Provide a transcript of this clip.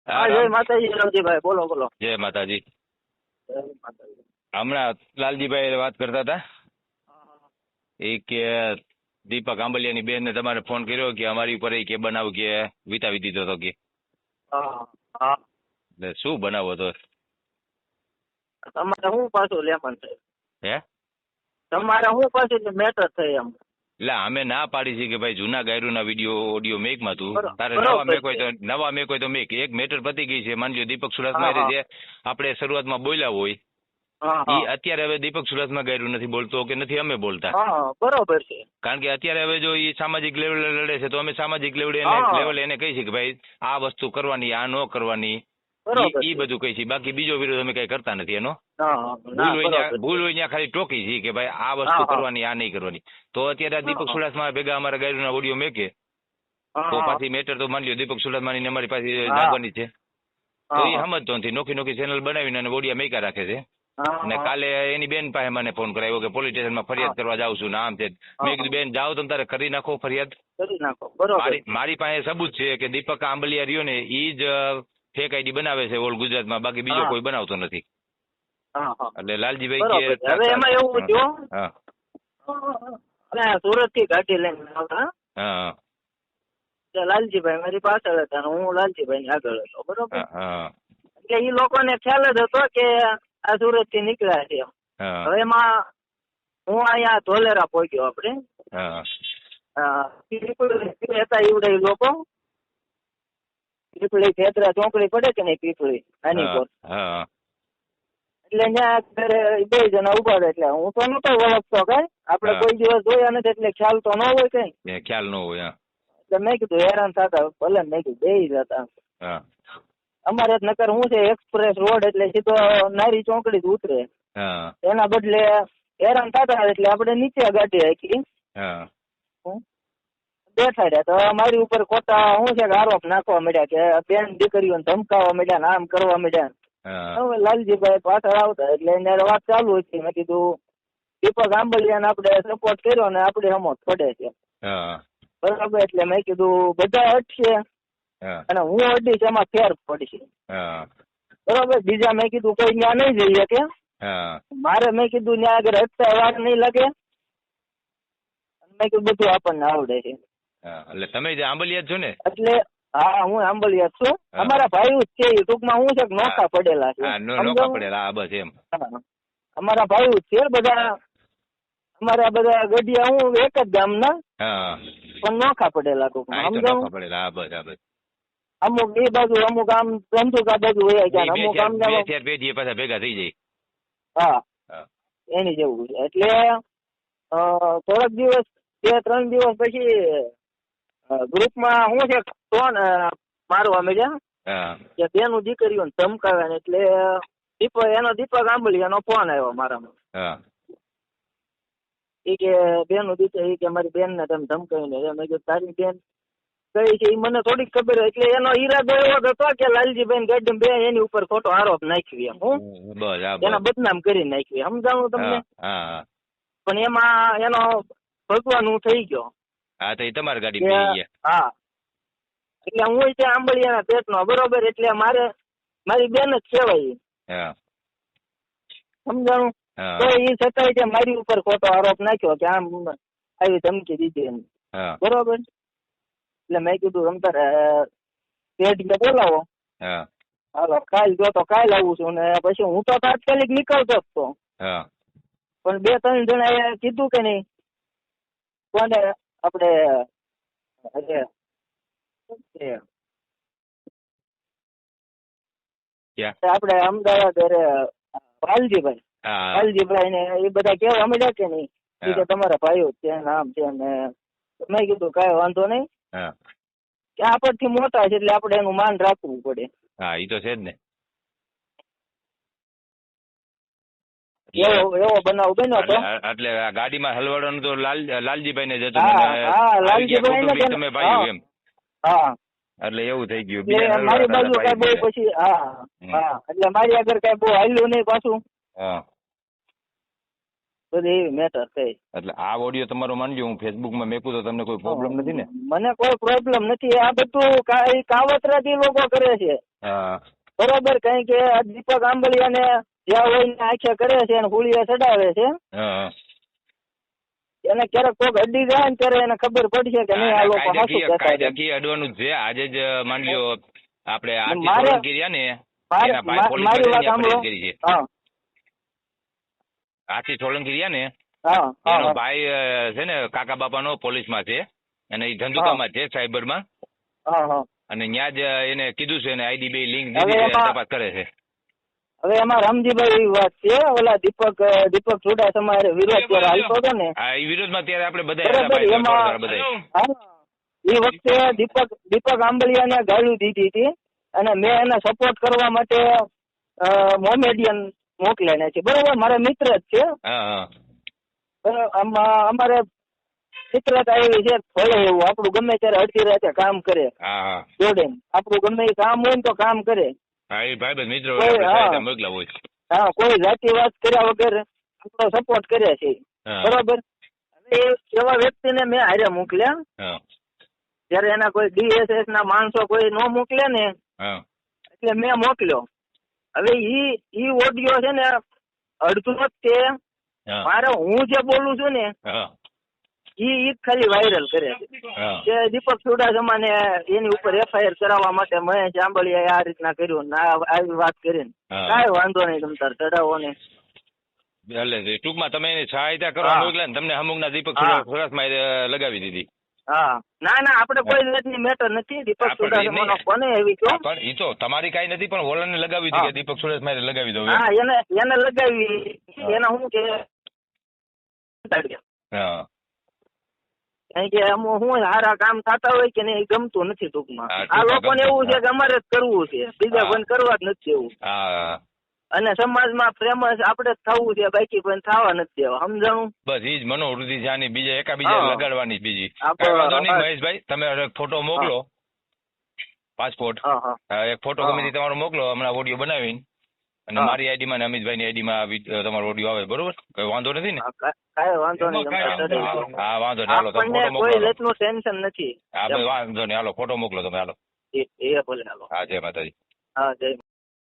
હા, જય માતાજી રવજીભાઈ, બોલો બોલો. જય માતાજી. જય માતાજી. હમણાં લાલજીભાઈ વાત કરતા હતા એ કે દીપક આંબલિયાની બેન ને તમારે ફોન કર્યો કે અમારી ઉપર કે બનાવ કે વિતાવી દીધો હતો કે હા હા, એટલે શું બનાવો હતો? તમારે શું પાછું લેમન છે? હે, તમારે શું પાછું મેટર થઈ એમ? એટલે અમે ના પાડી છે કે ભાઈ જૂના ગાયરુના વિડીયો ઓડિયો મેકમાં તું તારે બરોબર નવા મેક હોય છે. તો નવા મેક હોય તો મેક. એક મેટર પતી ગઈ છે. માની લો દીપક હા સુરતમાં હા જે આપણે શરૂઆતમાં બોલ્યા હોય હા એ હા અત્યારે હવે દીપક સુરતમાં ગાયરું નથી બોલતો કે નથી અમે બોલતા. હા, બરોબર છે. કારણ કે અત્યારે હવે જો એ સામાજિક લેવલે લડે છે તો અમે સામાજિક હા, લેવલે એને કહી છે કે ભાઈ આ વસ્તુ કરવાની, આ ન કરવાની, બરોબર ઈ છે. બધું કહી છે. બાકી બીજો વિરોધ અમે કઈ કરતા નથી એનો. હા, ના બરોબર ભૂલ છે. હોય ત્યાં ખાલી ટોકી છે કે ભાઈ આ હા વસ્તુ હા કરવાની, આ નહીં કરવાની. તો અત્યારે આ દીપક હા સુરતમાં ભેગા અમારા ગાયરુના ઓડિયો મેકે તો હા પાછી મેટર તો માની લો દીપક સુરતમાં અમારી પાસે હા નાગવાની છે તો એ હા સમજતો નથી. નોખી નોખી ચેનલ બનાવીને અને ઓડિયા મેકા રાખે છે. અને હા કાલે એની બેન પાસે મને ફોન કરાવ્યો કે પોલીસ સ્ટેશનમાં ફરિયાદ કરવા જાઉં છું ને આમ છે. મેં કીધું બેન જાઓ તમે તારે કરી નાખો ફરિયાદ. કરી નાખો, બરોબર. મારી પાસે સબૂત છે કે દીપક આંબલિયા રહ્યો ને એ જ ફેક આઈડી બનાવે છે ઓલ ગુજરાતમાં, બાકી બીજો હા કોઈ બનાવતો નથી. હા હા, એટલે લાલજીભાઈ બરોબર છે. કે હવે એમાં એવું થયું, હા અને સુરત થી ગાડી લઈને આવતા હા એટલે લાલજીભાઈ મારી પાછળ હતા અને હું લાલજીભાઈ ની આગળ હતો, બરોબર. હા હા એટલે એ લોકોને ખ્યાલ જ હતો કે આ સુરત થી નીકળ્યા છે. હા હવે એમાં હું અહીંયા ધોલેરા પહોંચ્યો આપણે. હા પીપળી હતા ઈવડે ઈ લોકો. પીપળી ખેતરા ચોકડી પડે કે નહીં, પીપળી નાની કોર. હા એટલે ત્યાં બે જણા ઉભા હતા. એટલે હું તો નતો ઓળખતો કઈ, આપડે કોઈ દિવસ જોયા નથી એટલે ખ્યાલ તો ન હોય કઈ. ખ્યાલ ન હોય. એટલે મેં કીધું હેરાન થતા ભલે, મેં કીધું બે જતા. હા અમારે નકર હું છે એક્સપ્રેસ રોડ એટલે સીધો નારી ચોકડી જ ઉતરે. હા એના બદલે હેરાન થતા એટલે આપણે નીચે ગાડી હાકી હા બેઠાડ્યા. તો મારી ઉપર ખોટા શું છે કે આરોપ નાખવા માંડ્યા કે બેન દીકરીઓને ધમકાવવા માંડ્યા ને આમ કરવા માંડ્યા. હવે લાલજીભાઈ પાછળ આવતા એટલે એને વાત ચાલુ હતી. મેં કીધું દીપક આંબલિયાને આપણે સપોર્ટ કર્યો ને આપણે હમો પડે છે, બરાબર. એટલે મેં કીધું બધા અટશે અને હું અડીશ એમાં ફેર પડશે, બરાબર. બીજા મેં કીધું કોઈ ત્યાં નહીં જઈએ કે મારે, મેં કીધું ત્યાં આગળ હટતા વાર નહીં લાગે. મેં કીધું બધું આપણને આવડે છે. એટલે તમે જે આંબલિયા છો ને? એટલે હા, હું આંબલિયા છું. અમારા ભાઈ જ છે. ટૂંકમાં હું છે નોખા પડેલા છે. નોખા પડેલા બસ એમ. અમારા ભાઈ જ છે બધા. અમારા બધા ગઢિયા હું એક જ ગામના, પણ નોખા પડેલા ટૂંકમાં સમજાવું. અમુક એ બાજુ, અમુક આમ ધંધુકા બાજુ વયા ગયા, અમુક આમ પાછા ભેગા થઈ જાય. હા, એની જેવું છે. એટલે થોડાક દિવસ, 2-3 દિવસ પછી ગ્રુપમાં શું છે ફોન મારવા માંડ્યા કે બેનું દીકરીઓને ધમકાવે ને. એટલે દીપક આંબલિયાનો ફોન આવ્યો મારામાં. એ કે બેનું દીકરી, કે મારી બેન ને તમે ધમકાવીને. મેં કીધું તારી બેન કઈ છે એ મને થોડીક ખબર. એટલે એનો ઈરાદો એવો હતો કે લાલજીભાઈ ગઢ બે એની ઉપર ખોટો આરોપ નાખ્યો એમ, હું એના બદનામ કરી નાખ્યું, સમજાવું તમને. પણ એમાં એનો ભગવાન હું થઈ ગયો. હા, તો તમારી ગાડી. હા, એટલે હું ત્યાં આંબલિયાના પેટનો, બરોબર. એટલે મારી બેન જ કહેવાય, સમજાણું. તો એ છતાંય મારી ઉપર ખોટો આરોપ નાખ્યો કે આમ આવી ધમકી દીધી એમ, બરોબર. એટલે મેં કીધું તમ તારે પેઢીને બોલાવો, હાલો કાલ જો તો કાલ આવું છું. ને પછી હું તો તાત્કાલિક નીકળતો જ તો, પણ 2-3 જણા કીધું કે નહીં કોને આપણે આપણે અમદાવાદ વાલજીભાઈ ને એ બધા કેવા મળ્યા કે નહીં કે તમારા ભાઈઓ છે આમ છે ને. મેં કીધું કાંઈ વાંધો નહીં, કે આપણથી મોટા છે એટલે આપણે એનું માન રાખવું પડે. હા, એ તો છે જ ને. એવો બનાવ બન્યો હતો. એટલે ગાડીમાં હલવાડવાનું તો લાલજીભાઈ ને જતો. હા, લાલજીભાઈ ને તમે ભાઈ એમ. હા, એટલે એવું થઈ ગયું. મારી બાજુ કઈ બહુ પછી હા એટલે મારી આગળ કઈ બહુ હાલ્યું નહીં પાછું. બધી એવી મેટર થઈ. એટલે આ ઓડિયો તમારો માનજો હું ફેસબુકમાં મેકું તો તમને કોઈ પ્રોબ્લેમ નથી ને? મને કોઈ પ્રોબ્લેમ નથી. આ બધું કાવતરાથી લોકો કરે છે. હા બરોબર. કઈ કે આ દીપક આંબલિયાને જ્યાં હોય ને આંખે કરે છે અને હુલિયા ચડાવે છે. હા એને ક્યારેક કોક અડી જાય ને ત્યારે એને ખબર પડશે કે નહીં આ લોકો હાસું કહેતા છે. કાયદાકીય અડવાનું છે. આજે જ માની લ્યો આપણે આરતી મારે- સોલંકી રહ્યા ને એના ભાઈ પોલીસ મારી વાત ફરિયાદ સાંભળો. કરી છે. હા આરતી સોલંકી રહ્યા ને હા એનો હા ભાઈ છે ને કાકા બાપાનો પોલીસમાં છે અને એ ધંધુકામાં છે સાયબરમાં હા હા. અને ત્યાં જ એને કીધું છે અને આઈડી બે લિંક હવે દીધી છે એમાં- તપાસ કરે છે. હવે એમાં રામજીભાઈ વાત છે ઓલા દીપક ચુડાસમા હારે વિરોધ ત્યારે હાલતો હતો ને હા એ વિરોધમાં ત્યારે આપણે બધા બરાબર. હતા ભાઈ, એમાં બધા હા, એ વખતે દીપક આંબલિયાને ગાળું દીધી હતી અને મેં એને સપોર્ટ કરવા માટે મોમેડિયન મોકલ્યા છે. બરોબર. મારા મિત્ર જ છે. હા હા અમારે મિત્રતા એવી છે ભલે એવું આપણું ગમે ત્યારે અડધી રાતે કામ કરે હા હા જોડે. આપણું ગમે એ કામ હોય ને તો કામ કરે. હા એ ભાઈ મિત્રો કોઈ- આપણે હા. સહાયતા મોકલા હોય. હા, કોઈ જાતિવાદ કર્યા વગર આપણો સપોર્ટ કરે છે. હા. બરોબર. હવે એવા વ્યક્તિને મેં હારે મોકલ્યા. હા જયારે એના કોઈ DSS ના માણસો કોઈ ન મોકલે ને હા એટલે મેં મોકલ્યો. હવે ઈ ઓડિયો છે ને અડધું જ તે હા મારે હું જે બોલું છું ને હા ઈ ખાલી વાયરલ કરે છે હા કે દીપક ચુડાસમાને એની ઉપર FIR કરાવવા માટે મહેશ આંબલિયાએ આ રીતના કર્યું ને આવી વાત કરીને. હા. કાંઈ વાંધો નહીં તમ તાર ચડાવો ને. એટલે ટૂંકમાં તમે એની સહાયતા હા. કરવા મોકલ્યા ને તમને અમુકના દીપક હા. સુરતમાં લગાવી દીધી. હા ના આપણે કોઈ જાતની મેટર નથી. દીપક આપણે ચુડાસમાનો નહીં. કોને એવી કહો. હા, પણ ઈ તો તમારી કાંઈ નથી પણ ઓલાને લગાવી હતી હા. કે દીપક સુરતમાં લગાવી દઉં એમ. હા એને લગાવી. એના હું કે હા કારણ કે આમાં હું સારા કામ થતા હોય કે નહીં એ ગમતું નથી ટૂંકમાં. હા, આ ટૂંકમાં લોકોને ગમતું. એવું છે કે અમારે જ કરવું છે બીજા હા. કોઈને કરવા જ નથી દેવું. હા અને સમાજમાં ફેમસ આપણે જ થવું છે બાકી કોઈને થવા નથી દેવા. સમજાણું. બસ ઈ જ મનોવૃત્તિ છે આની. બીજા એકાબીજા હા. લગાડવાની જ બીજી. આપણે- કાંઈ વાંધો નહીં હા. મહેશભાઈ, તમે હવે ફોટો મોકલો પાસપોર્ટ. હા હા હા, એક ફોટો હા. ગમે તે તમારો મોકલો હમણાં ઓડિયો બનાવીને અને હા. મારી આઈડીમાં ને અમિતભાઈની આઈડીમાં તમારો ઓડિયો આવે બરોબર. કઈ વાંધો નથી ને? હા, કાંઈ વાંધો નહીં. તમે ચડાવી દો. હા વાંધો નહીં. હાલો તમે આપણને ફોટો કોઈ મોકલો. જાતનું ટેન્શન નથી. હા ભાઈ વાંધો નહીં. હાલો ફોટો મોકલો તમે. હાલો. એ ભલે હાલો. હા જય માતાજી. હા જય